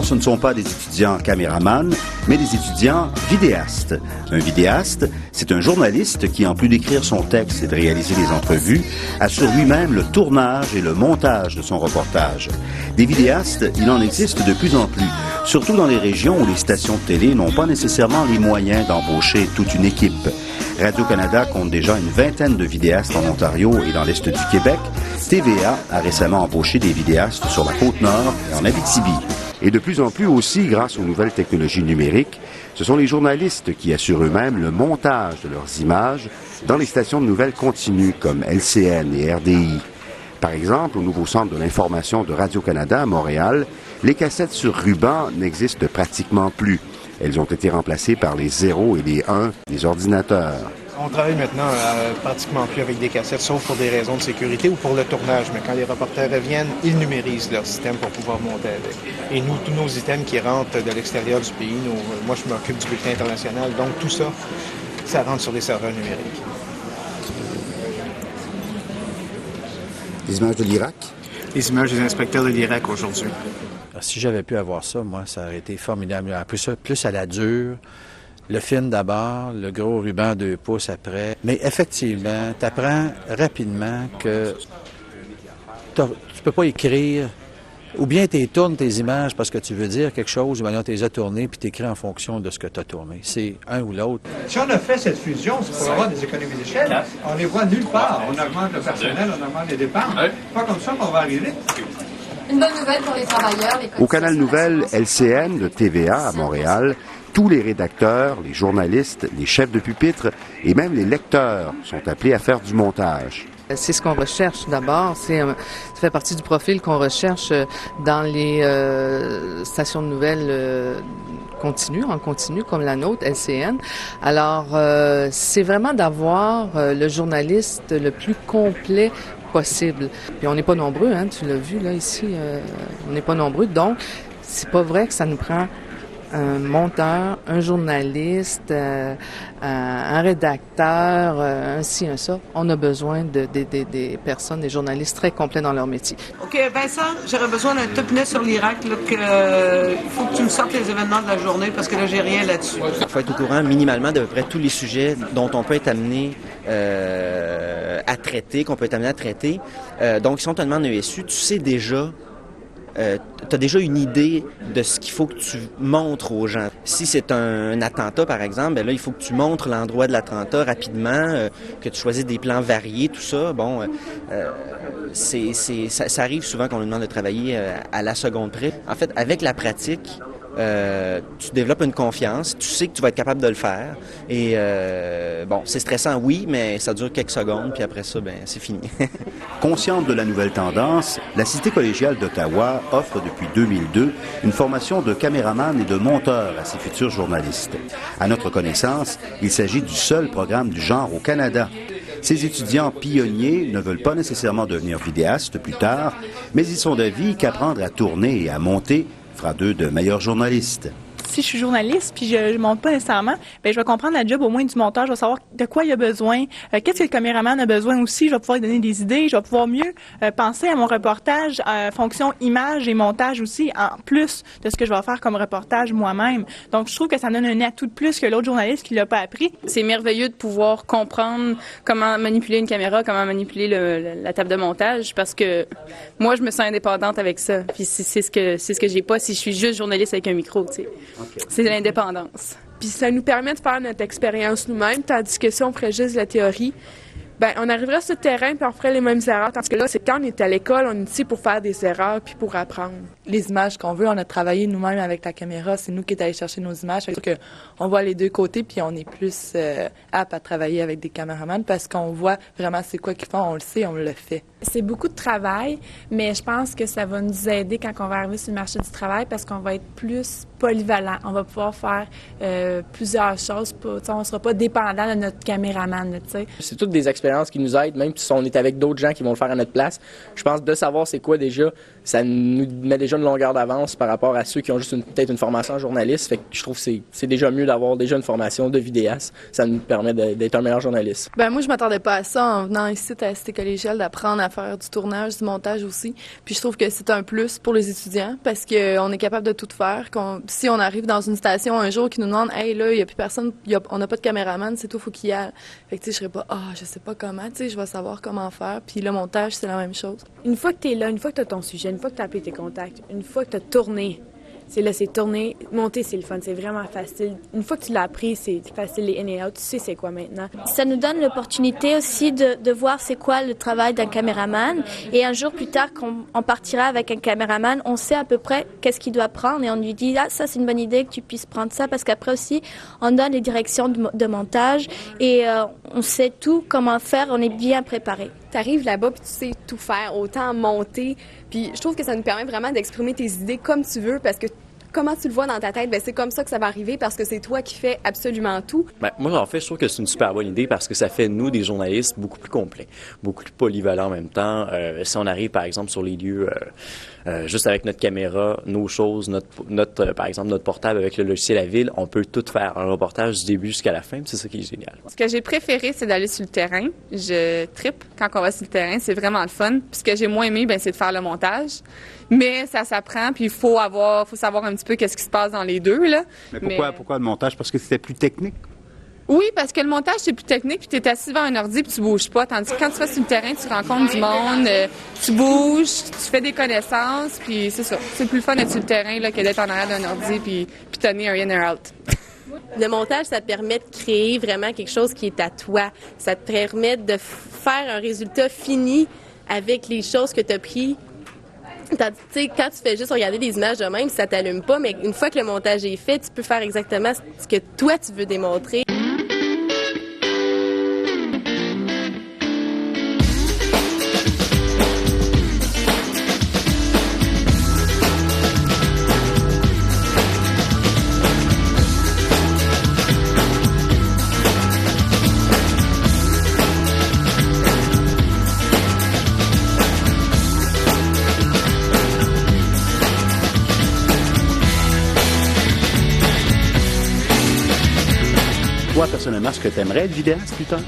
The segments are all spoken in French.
ce ne sont pas des étudiants caméramans, mais des étudiants vidéastes. Un vidéaste, c'est un journaliste qui, en plus d'écrire son texte et de réaliser les entrevues, assure lui-même le tournage et le montage de son reportage. Des vidéastes, il en existe de plus en plus, surtout dans les régions où les stations de télé n'ont pas nécessairement les moyens d'embaucher toute une équipe. Radio-Canada compte déjà une vingtaine de vidéastes en Ontario et dans l'Est du Québec. TVA a récemment embauché des vidéastes sur la Côte-Nord et en Abitibi. Et de plus en plus aussi, grâce aux nouvelles technologies numériques, ce sont les journalistes qui assurent eux-mêmes le montage de leurs images dans les stations de nouvelles continues comme LCN et RDI. Par exemple, au nouveau centre de l'information de Radio-Canada à Montréal, les cassettes sur ruban n'existent pratiquement plus. Elles ont été remplacées par les 0 et les 1 des ordinateurs. On travaille maintenant pratiquement plus avec des cassettes, sauf pour des raisons de sécurité ou pour le tournage. Mais quand les reporters reviennent, ils numérisent leur système pour pouvoir monter avec. Et nous, tous nos items qui rentrent de l'extérieur du pays, moi je m'occupe du bulletin international, donc tout ça, ça rentre sur des serveurs numériques. Les images de l'Irak? Les images des inspecteurs de l'Irak aujourd'hui. Si j'avais pu avoir ça, moi, ça aurait été formidable. Plus à la dure, le film d'abord, le gros ruban 2 pouces après. Mais effectivement, tu apprends rapidement que tu peux pas écrire, ou bien tu tournes tes images parce que tu veux dire quelque chose, ou bien tu les as tournées puis tu écris en fonction de ce que tu as tourné. C'est un ou l'autre. Si on a fait cette fusion, c'est pour avoir des économies d'échelle. On les voit nulle part. On augmente le personnel, on augmente les dépenses. Pas comme ça qu'on va arriver. Une bonne nouvelle pour les travailleurs. Au canal Nouvelle LCN de TVA à Montréal, tous les rédacteurs, les journalistes, les chefs de pupitre et même les lecteurs sont appelés à faire du montage. C'est ce qu'on recherche d'abord. Ça fait partie du profil qu'on recherche dans les stations de nouvelles en continu, comme la nôtre, LCN. Alors, c'est vraiment d'avoir le journaliste le plus complet possible. Puis on n'est pas nombreux, hein, tu l'as vu là ici, on n'est pas nombreux, donc c'est pas vrai que ça nous prend un monteur, un journaliste, un rédacteur, un ci, un ça. On a besoin des personnes, des journalistes très complets dans leur métier. OK, Vincent, j'aurais besoin d'un top net sur l'Irak. Il faut que tu me sortes les événements de la journée parce que là, j'ai rien là-dessus. Il faut être au courant minimalement d'à peu près tous les sujets dont on peut être amené à traiter, qu'on peut être amené à traiter. Donc, si on te demande un ESU, tu sais déjà tu as déjà une idée de ce qu'il faut que tu montres aux gens. Si c'est un attentat, par exemple, ben là, il faut que tu montres l'endroit de l'attentat rapidement, que tu choisisses des plans variés, tout ça. Bon, ça arrive souvent qu'on nous demande de travailler à la seconde près. En fait, avec la pratique, tu développes une confiance, tu sais que tu vas être capable de le faire. Et bon, c'est stressant, oui, mais ça dure quelques secondes, puis après ça, ben c'est fini. Consciente de la nouvelle tendance, la Cité collégiale d'Ottawa offre depuis 2002 une formation de caméraman et de monteur à ses futurs journalistes. À notre connaissance, il s'agit du seul programme du genre au Canada. Ces étudiants pionniers ne veulent pas nécessairement devenir vidéastes plus tard, mais ils sont d'avis qu'apprendre à tourner et à monter fera d'eux de meilleurs journalistes. Si je suis journaliste puis je monte pas nécessairement, ben je vais comprendre la job au moins du monteur, je vais savoir de quoi il a besoin, qu'est-ce que le caméraman a besoin aussi, je vais pouvoir lui donner des idées, je vais pouvoir mieux penser à mon reportage fonction image et montage aussi, en plus de ce que je vais faire comme reportage moi-même. Donc je trouve que ça donne un atout de plus que l'autre journaliste qui l'a pas appris. C'est merveilleux de pouvoir comprendre comment manipuler une caméra, comment manipuler la table de montage, parce que moi je me sens indépendante avec ça. Puis c'est ce que j'ai pas si je suis juste journaliste avec un micro, tu sais. Okay. C'est de l'indépendance. Puis ça nous permet de faire notre expérience nous-mêmes, tandis que si on ferait juste la théorie, ben on arriverait sur le terrain puis on ferait les mêmes erreurs. Tandis que là, c'est quand on est à l'école, on est ici pour faire des erreurs puis pour apprendre. Les images qu'on veut, on a travaillé nous-mêmes avec la caméra. C'est nous qui est allé chercher nos images. C'est sûr qu'on voit les deux côtés puis on est plus apte à travailler avec des caméramans parce qu'on voit vraiment c'est quoi qu'ils font, on le sait, on le fait. C'est beaucoup de travail, mais je pense que ça va nous aider quand on va arriver sur le marché du travail parce qu'on va être plus polyvalent. On va pouvoir faire plusieurs choses. On ne sera pas dépendant de notre caméraman. C'est toutes des expériences qui nous aident, même si on est avec d'autres gens qui vont le faire à notre place. Je pense de savoir c'est quoi déjà, ça nous met déjà une longueur d'avance par rapport à ceux qui ont juste peut-être une formation en journaliste. Fait que je trouve que c'est déjà mieux d'avoir déjà une formation de vidéaste. Ça nous permet d'être un meilleur journaliste. Ben moi, je m'attendais pas à ça en venant ici à Cité collégiale, d'apprendre à faire du tournage, du montage aussi. Puis je trouve que c'est un plus pour les étudiants parce qu'on est capable de tout faire. Si on arrive dans une station un jour qui nous demande « Hey, là, il n'y a plus personne, on n'a pas de caméraman, c'est tout, faut qu'il y aille. » Fait que, tu sais, je serais pas « Ah, je sais pas comment, tu sais, je vais savoir comment faire. » Puis le montage, c'est la même chose. Une fois que tu es là, une fois que tu as ton sujet, une fois que tu as appelé tes contacts, une fois que tu as tourné, c'est tourner, monter, c'est le fun, c'est vraiment facile. Une fois que tu l'as appris, c'est facile, les in et out, tu sais c'est quoi maintenant. Ça nous donne l'opportunité aussi de voir c'est quoi le travail d'un caméraman. Et un jour plus tard, quand on partira avec un caméraman, on sait à peu près qu'est-ce qu'il doit prendre et on lui dit « Ah, ça c'est une bonne idée que tu puisses prendre ça » parce qu'après aussi, on donne les directions de montage et on sait tout, comment faire, on est bien préparé. T'arrives là-bas puis tu sais tout faire, autant monter. Puis je trouve que ça nous permet vraiment d'exprimer tes idées comme tu veux parce que comment tu le vois dans ta tête, ben c'est comme ça que ça va arriver parce que c'est toi qui fais absolument tout. Ben, moi, en fait, je trouve que c'est une super bonne idée parce que ça fait, nous, des journalistes beaucoup plus complets, beaucoup plus polyvalents en même temps. Si on arrive, par exemple, sur les lieux, juste avec notre caméra, nos choses, par exemple, notre portable avec le logiciel à ville, on peut tout faire, un reportage du début jusqu'à la fin, c'est ça qui est génial. Ce que j'ai préféré, c'est d'aller sur le terrain. Je trippe quand on va sur le terrain, c'est vraiment le fun. Puis ce que j'ai moins aimé, ben c'est de faire le montage. Mais ça s'apprend, puis il faut savoir un petit peu qu'est-ce qui se passe dans les deux, là. Mais pourquoi le montage? Parce que c'était plus technique? Oui, parce que le montage, c'est plus technique, puis tu es assis devant un ordi, puis tu bouges pas. Tandis que quand tu vas sur le terrain, tu rencontres du monde, tu bouges, tu fais des connaissances, puis c'est ça. C'est plus le fun d'être sur le terrain là, que d'être en arrière d'un ordi, puis tenir un in or out. Le montage, ça te permet de créer vraiment quelque chose qui est à toi. Ça te permet de faire un résultat fini avec les choses que tu as prises. Quand tu fais juste regarder des images de même, ça t'allume pas, mais une fois que le montage est fait, tu peux faire exactement ce que toi, tu veux démontrer. Toi, personnellement, est-ce que tu aimerais être vidéaste plus tard?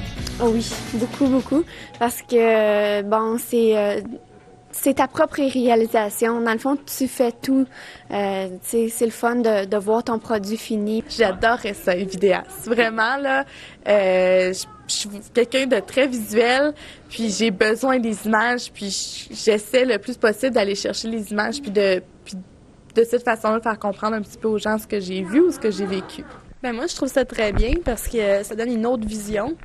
Oh oui, beaucoup, beaucoup. Parce que, bon, c'est ta propre réalisation. Dans le fond, tu fais tout. C'est le fun de voir ton produit fini. J'adorerais ça, être vidéaste. Vraiment, là, je suis quelqu'un de très visuel, puis j'ai besoin des images, puis j'essaie le plus possible d'aller chercher les images, puis de cette façon-là, faire comprendre un petit peu aux gens ce que j'ai vu ou ce que j'ai vécu. Ben moi, je trouve ça très bien parce que ça donne une autre vision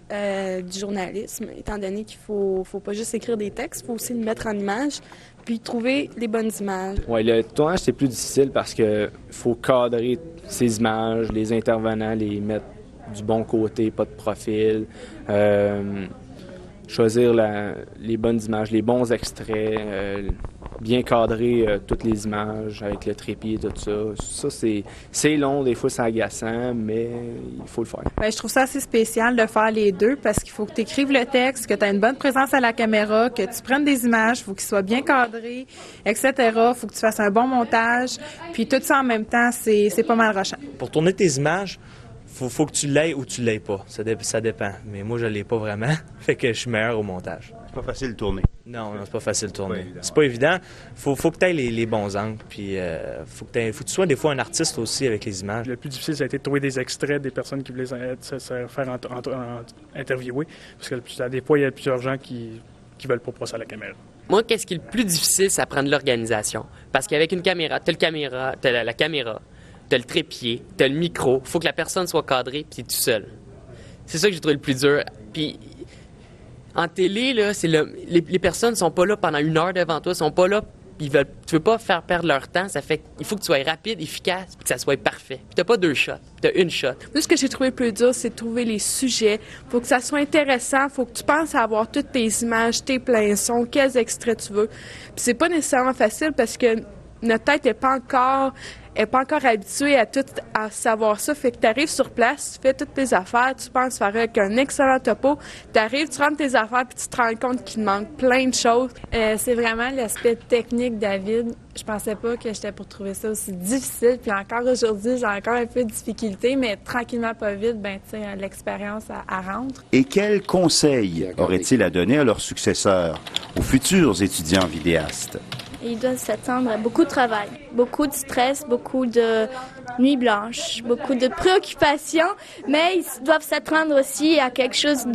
du journalisme, étant donné qu'il faut pas juste écrire des textes, il faut aussi le mettre en images, puis trouver les bonnes images. Oui, le tournage, c'est plus difficile parce que faut cadrer ces images, les intervenants, les mettre du bon côté, pas de profil, choisir les bonnes images, les bons extraits, bien cadrer toutes les images avec le trépied et tout ça. Ça, c'est long, des fois c'est agaçant, mais il faut le faire. Bien, je trouve ça assez spécial de faire les deux parce qu'il faut que tu écrives le texte, que tu aies une bonne présence à la caméra, que tu prennes des images, il faut qu'ils soient bien cadrés, etc. Il faut que tu fasses un bon montage. Puis tout ça en même temps, c'est pas mal rushant. Pour tourner tes images, faut que tu l'aies ou tu l'aies pas. Ça dépend. Mais moi, je l'ai pas vraiment. Fait que je suis meilleur au montage. C'est pas facile de tourner. Non, c'est pas facile de tourner. C'est pas évident. Faut que tu aies les bons angles. Puis faut que tu sois des fois un artiste aussi avec les images. Le plus difficile, ça a été de trouver des extraits des personnes qui voulaient se faire interviewer. Parce que des fois, il y a plusieurs gens qui veulent pas passer à la caméra. Moi, qu'est-ce qui est le plus difficile, c'est apprendre l'organisation. Parce qu'avec une caméra, t'as la caméra, t'as le trépied, t'as le micro. Faut que la personne soit cadrée, puis t'es tout seul. C'est ça que j'ai trouvé le plus dur. Puis en télé, là, les personnes sont pas là pendant 1 heure devant toi, sont pas là. Tu veux pas faire perdre leur temps. Ça fait qu'il faut que tu sois rapide, efficace, puis que ça soit parfait. Puis t'as pas 2 shots, t'as 1 shot. Moi, ce que j'ai trouvé plus dur, c'est de trouver les sujets. Faut que ça soit intéressant. Faut que tu penses à avoir toutes tes images, tes pleins sons, quels extraits tu veux. Puis c'est pas nécessairement facile parce que notre tête n'est pas encore n'est pas encore habituée à savoir ça. Fait que tu arrives sur place, tu fais toutes tes affaires, tu penses faire avec un excellent topo, tu arrives, tu rentres tes affaires, puis tu te rends compte qu'il manque plein de choses. C'est vraiment l'aspect technique, David. Je pensais pas que j'étais pour trouver ça aussi difficile. Puis encore aujourd'hui, j'ai encore un peu de difficulté, mais tranquillement, pas vite, l'expérience, elle rentre. Et quels conseils auraient-ils à donner à leurs successeurs, aux futurs étudiants vidéastes? Ils doivent s'attendre à beaucoup de travail, beaucoup de stress, beaucoup de nuits blanches, beaucoup de préoccupations, mais ils doivent s'attendre aussi à quelque chose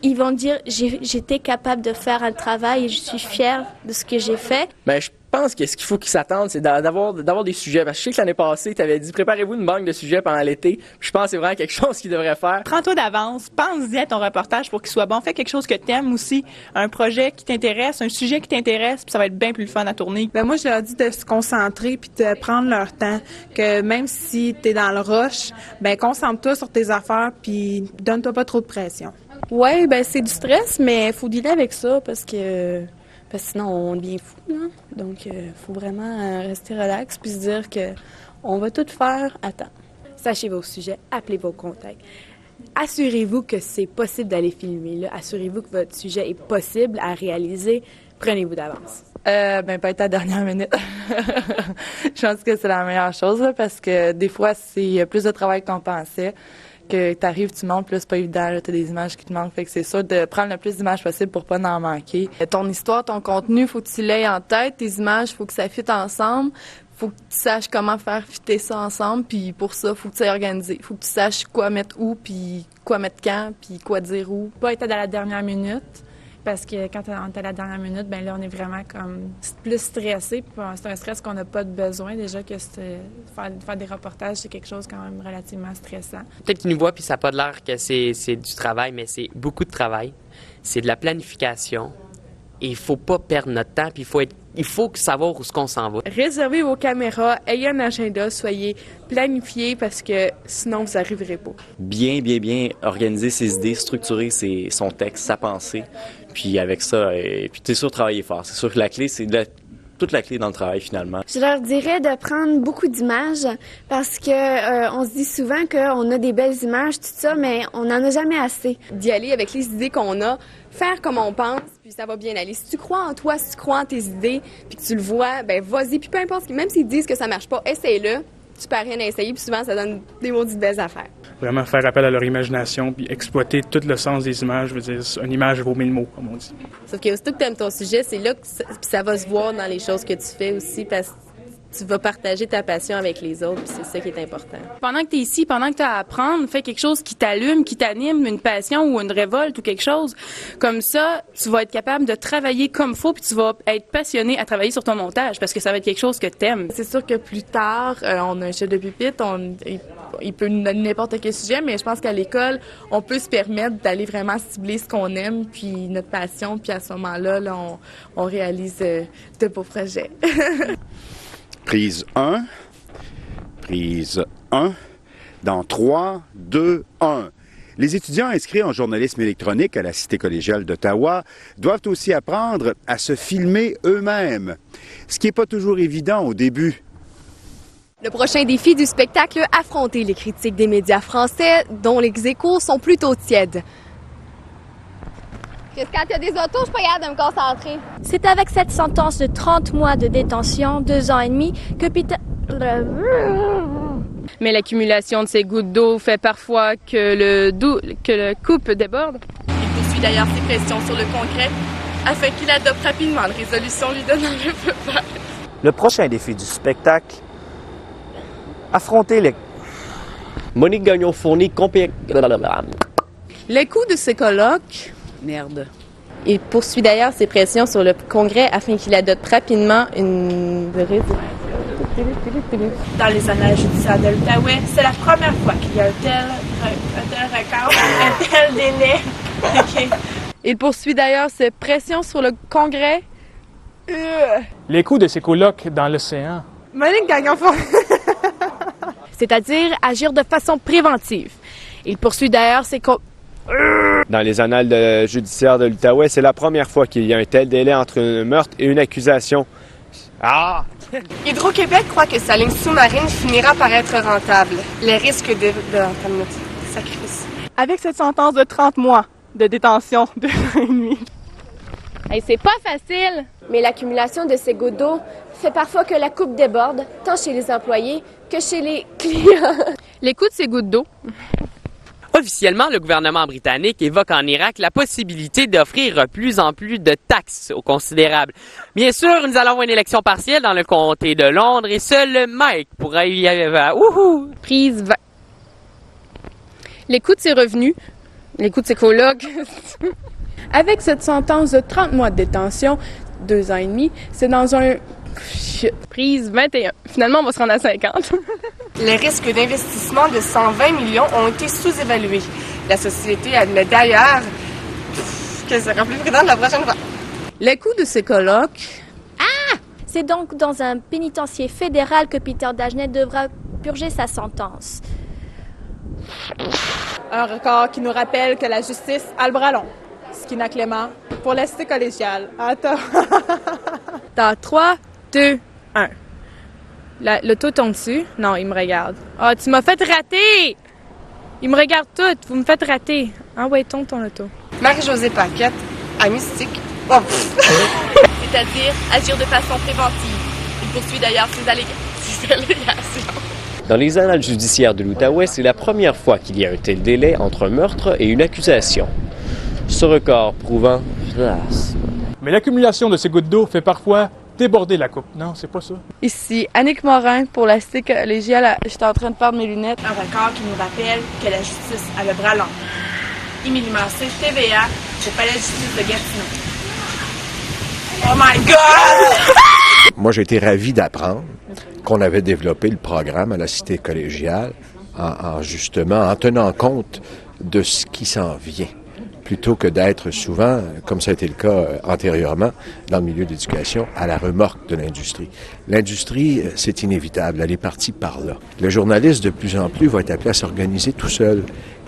ils vont dire j'étais capable de faire un travail et je suis fière de ce que j'ai fait. Ben, je pense que ce qu'il faut qu'ils s'attendent, c'est d'avoir des sujets. Parce que je sais que l'année passée, tu avais dit préparez-vous une banque de sujets pendant l'été. Je pense que c'est vraiment quelque chose qu'ils devraient faire. Prends-toi d'avance, pense-y à ton reportage pour qu'il soit bon. Fais quelque chose que t'aimes aussi, un projet qui t'intéresse, un sujet qui t'intéresse, puis ça va être bien plus le fun à tourner. Ben moi, je leur dis de se concentrer puis de prendre leur temps. Que même si t'es dans le rush, ben concentre-toi sur tes affaires puis donne-toi pas trop de pression. Ouais, ben c'est du stress, mais faut dealer avec ça parce que sinon on devient fou, là. Donc faut vraiment rester relax puis se dire que on va tout faire à temps. Sachez vos sujets, appelez vos contacts. Assurez-vous que c'est possible d'aller filmer, là. Assurez-vous que votre sujet est possible à réaliser. Prenez-vous d'avance. Pas être à la dernière minute. Je pense que c'est la meilleure chose, là, parce que des fois, c'est plus de travail qu'on pensait. Que t'arrives, tu montes, puis là, c'est pas évident, t'as des images qui te manquent, fait que c'est sûr de prendre le plus d'images possible pour pas en manquer. Ton histoire, ton contenu, faut que tu l'aies en tête, tes images, faut que ça fitte ensemble, faut que tu saches comment faire fitter ça ensemble, puis pour ça, faut que tu sois organisé, faut que tu saches quoi mettre où, puis quoi mettre quand, puis quoi dire où. Pas être à la dernière minute. Parce que quand on est à la dernière minute, ben là, on est vraiment comme plus stressé. Puis c'est un stress qu'on n'a pas de besoin. Déjà que faire des reportages, c'est quelque chose quand même relativement stressant. Peut-être qu'ils nous voient puis ça n'a pas de l'air que c'est du travail, mais c'est beaucoup de travail. C'est de la planification. Et il faut pas perdre notre temps, puis il faut savoir où est-ce qu'on s'en va. Réservez vos caméras, ayez un agenda, soyez planifiés parce que sinon vous n'arriverez pas. Bien organiser ses idées, structurer son texte, sa pensée, puis avec ça, puis t'es sûr de travailler fort. C'est sûr que la clé, c'est toute la clé dans le travail finalement. Je leur dirais de prendre beaucoup d'images parce que on se dit souvent qu'on a des belles images, tout ça, mais on n'en a jamais assez. D'y aller avec les idées qu'on a, faire comme on pense, puis ça va bien aller. Si tu crois en toi, si tu crois en tes idées, puis que tu le vois, ben vas-y, puis peu importe, même s'ils disent que ça marche pas, essaye-le. Tu peux rien essayer, puis souvent ça donne des maudites belles affaires. Vraiment faire appel à leur imagination, puis exploiter tout le sens des images. Je veux dire, une image vaut 1000 mots, comme on dit. Sauf que aussitôt que tu aimes ton sujet, c'est là que ça va se voir dans les choses que tu fais aussi, parce que tu vas partager ta passion avec les autres, puis c'est ça qui est important. Pendant que tu es ici, pendant que tu as à apprendre, fais quelque chose qui t'allume, qui t'anime, une passion ou une révolte ou quelque chose. Comme ça, tu vas être capable de travailler comme il faut, puis tu vas être passionné à travailler sur ton montage, parce que ça va être quelque chose que tu aimes. C'est sûr que plus tard, on a un chef de pupitre, il peut nous donner n'importe quel sujet, mais je pense qu'à l'école, on peut se permettre d'aller vraiment cibler ce qu'on aime, puis notre passion, puis à ce moment-là, on réalise de beaux projets. Prise 1. Prise 1. Dans 3, 2, 1. Les étudiants inscrits en journalisme électronique à la Cité collégiale d'Ottawa doivent aussi apprendre à se filmer eux-mêmes, ce qui n'est pas toujours évident au début. Le prochain défi du spectacle, affronter les critiques des médias français, dont les échos sont plutôt tièdes. Quand il y a des autos, je suis pas capable de me concentrer. C'est avec cette sentence de 30 mois de détention, 2 ans et demi, que Peter... Mais l'accumulation de ces gouttes d'eau fait parfois que le coupe déborde. Il poursuit d'ailleurs ses pressions sur le Congrès afin qu'il adopte rapidement une résolution lui donnant le feu vert. Le prochain défi du spectacle, affronter les... Monique Gagnon-Fournier, Les coûts de ces colloques... Merde. Il poursuit d'ailleurs ses pressions sur le Congrès afin qu'il adopte rapidement une résolution. Dans les annales judiciaires de l'Outaouais, c'est la première fois qu'il y a un tel record, un tel délai. Okay. Il poursuit d'ailleurs ses pressions sur le Congrès. Les coûts de ces colloques dans l'océan. Monique Gagnon-Fournier. C'est-à-dire agir de façon préventive. Il poursuit d'ailleurs ses... Dans les annales judiciaires de l'Outaouais, c'est la première fois qu'il y a un tel délai entre un meurtre et une accusation. Ah! Hydro-Québec croit que sa ligne sous-marine finira par être rentable. Les risques de sacrifice. Avec cette sentence de 30 mois de détention de 2 ans et demi. Hey, c'est pas facile! Mais l'accumulation de ces gouttes d'eau fait parfois que la coupe déborde, tant chez les employés que chez les clients. Les coûts de ces gouttes d'eau. Officiellement, le gouvernement britannique évoque en Irak la possibilité d'offrir plus en plus de taxes aux considérables. Bien sûr, nous allons avoir une élection partielle dans le comté de Londres et seul Mike pourra y avoir... Prise 20. Les coûts de ses revenus, les coûts de ses colocs. Avec cette sentence de 30 mois de détention, 2 ans et demi, c'est dans un... Prise 21. Finalement, on va se rendre à 50. Les risques d'investissement de 120 millions ont été sous-évalués. La société admet d'ailleurs qu'elle sera plus prudente la prochaine fois. Les coûts de ces colloques... C'est donc dans un pénitencier fédéral que Peter Dagenet devra purger sa sentence. Un record qui nous rappelle que la justice a le bras long. Skina Clément pour la cité collégiale. Attends. Dans 3, 2, 1. L'auto tombe dessus. Non, il me regarde. Ah, tu m'as fait rater! Il me regarde tout. Vous me faites rater. Ah ouais, tombe ton auto. Marie-Josée Paquette, à Mystique. Oh. C'est-à-dire agir de façon préventive. Il poursuit d'ailleurs ses allégations. Dans les annales judiciaires de l'Outaouais, c'est la première fois qu'il y a un tel délai entre un meurtre et une accusation. Ce record prouvant... Mais l'accumulation de ces gouttes d'eau fait parfois déborder la coupe. Non, c'est pas ça. Ici, Annick Morin pour la cité collégiale. J'étais en train de perdre mes lunettes. Un record qui nous rappelle que la justice a le bras long. Émilie Massé, TVA, du palais de justice de Gatineau. Oh my God! Moi, j'ai été ravi d'apprendre qu'on avait développé le programme à la cité collégiale justement en tenant compte de ce qui s'en vient, plutôt que d'être souvent, comme ça a été le cas antérieurement, dans le milieu de l'éducation, à la remorque de l'industrie. L'industrie, c'est inévitable, elle est partie par là. Le journaliste, de plus en plus, va être appelé à s'organiser tout seul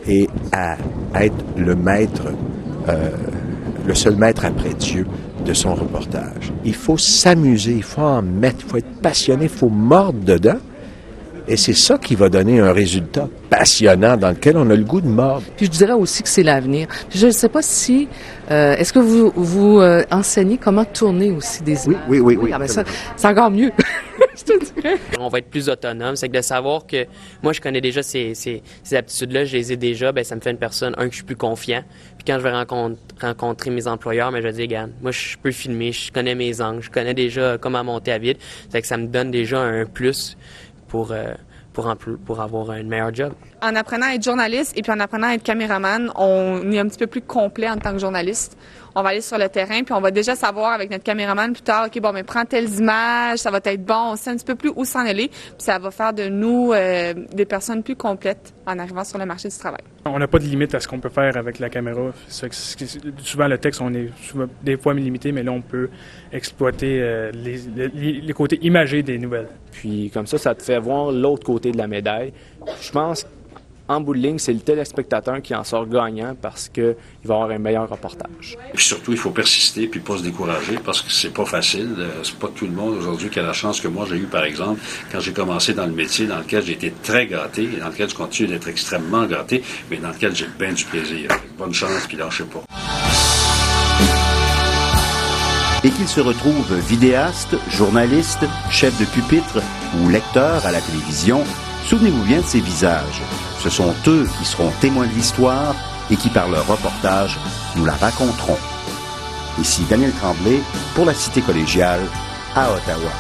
et à être le maître, le seul maître après Dieu de son reportage. Il faut s'amuser, il faut en mettre, il faut être passionné, il faut mordre dedans. Et c'est ça qui va donner un résultat passionnant dans lequel on a le goût de mordre. Puis je dirais aussi que c'est l'avenir. Puis je ne sais pas si... est-ce que vous enseignez comment tourner aussi des images? Oui. Ah ben ça, c'est encore mieux. Je te dirais. On va être plus autonome. C'est que de savoir que moi, je connais déjà ces aptitudes-là, je les ai déjà, ben ça me fait une personne, que je suis plus confiant. Puis quand je vais rencontrer mes employeurs, ben je vais dire, regarde, moi, je peux filmer, je connais mes angles, je connais déjà comment monter à vide. C'est que ça me donne déjà un plus pour avoir un meilleur job. En apprenant à être journaliste et puis en apprenant à être caméraman, on est un petit peu plus complet en tant que journaliste. On va aller sur le terrain puis on va déjà savoir avec notre caméraman plus tard, OK, bon, mais prends telles images, ça va être bon, on sait un petit peu plus où s'en aller, puis ça va faire de nous des personnes plus complètes en arrivant sur le marché du travail. On n'a pas de limite à ce qu'on peut faire avec la caméra. Souvent, le texte, on est des fois limité, mais là, on peut exploiter les côtés imagés des nouvelles. Puis comme ça te fait voir l'autre côté de la médaille. Je pense en bout de ligne, c'est le téléspectateur qui en sort gagnant parce qu'il va avoir un meilleur reportage. Puis surtout, il faut persister puis pas se décourager parce que c'est pas facile. C'est pas tout le monde aujourd'hui qui a la chance que moi j'ai eu, par exemple, quand j'ai commencé dans le métier dans lequel j'ai été très gâté et dans lequel je continue d'être extrêmement gâté, mais dans lequel j'ai bien du plaisir. Bonne chance puis lâchez pas. Et qu'il se retrouve vidéaste, journaliste, chef de pupitre ou lecteur à la télévision, souvenez-vous bien de ces visages. Ce sont eux qui seront témoins de l'histoire et qui, par leur reportage, nous la raconteront. Ici Daniel Tremblay pour la Cité collégiale à Ottawa.